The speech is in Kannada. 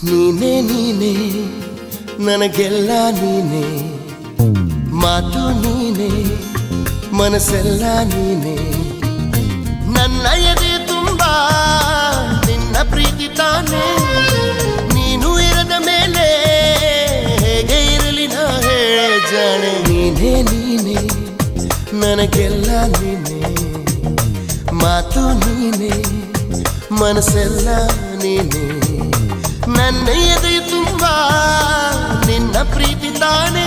ನೀನೇ ನೀನೇ ನನಗೆಲ್ಲ ನೀನೇ, ಮಾತು ನೀನೇ ಮನಸ್ಸೆಲ್ಲ ನೀನೇ. ನನ್ನ ಎದೆ ತುಂಬ ನಿನ್ನ ಪ್ರೀತಿ ತಾನೇ, ನೀನು ಇರದ ಮೇಲೆ ಹೇಗೆ ಇರಲಿ ನಾ ಹೇಳೆ ಜಾಣೆ. ನೀನೇ ನೀನೇ ನನಗೆಲ್ಲ ನೀನೇ, ಮಾತು ನೀನೇ ಮನಸ್ಸೆಲ್ಲ ನೀನೇ. ನನ್ನ ಎದೆ ತುಂಬ ನಿನ್ನ ಪ್ರೀತಿ ತಾನೇ.